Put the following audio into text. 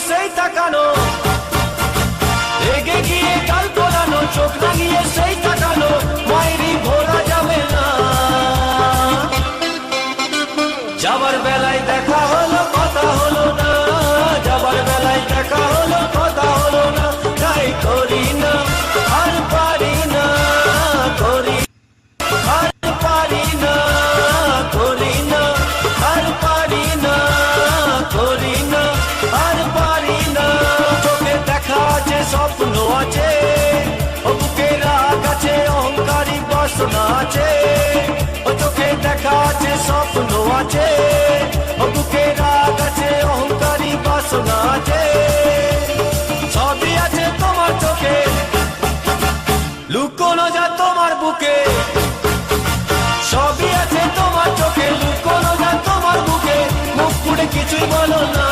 সেই তাকানো, রেগে গিয়ে গাল তোলানো, চোখ লাগিয়ে সেই তাকানো, মায়েরই ভোলা যাবে না। যাবার বেলায় দেখা হলো কথা হলো না, যাবার বেলায় দেখা হলো কথা হলো না, তাই করি না আর পারি না, করি আর পারি না, করি না আর পারি না, করি না আর পারি না। চোখে দেখা আছে স্বপ্ন আছে, ও বুকে রাগ আছে অহংকারী বাসনা আছে, ও চোখে দেখা আছে স্বপ্ন আছে, ও বুকে রাগ আছে অহংকারী বাসনা আছে। সবই আছে তোমার চোখে, লুকোনো যা তোমার বুকে, সবই আছে তোমার চোখে, লুকোনো যা তোমার বুকে, মুখ ফুটে কিছুই বলো না।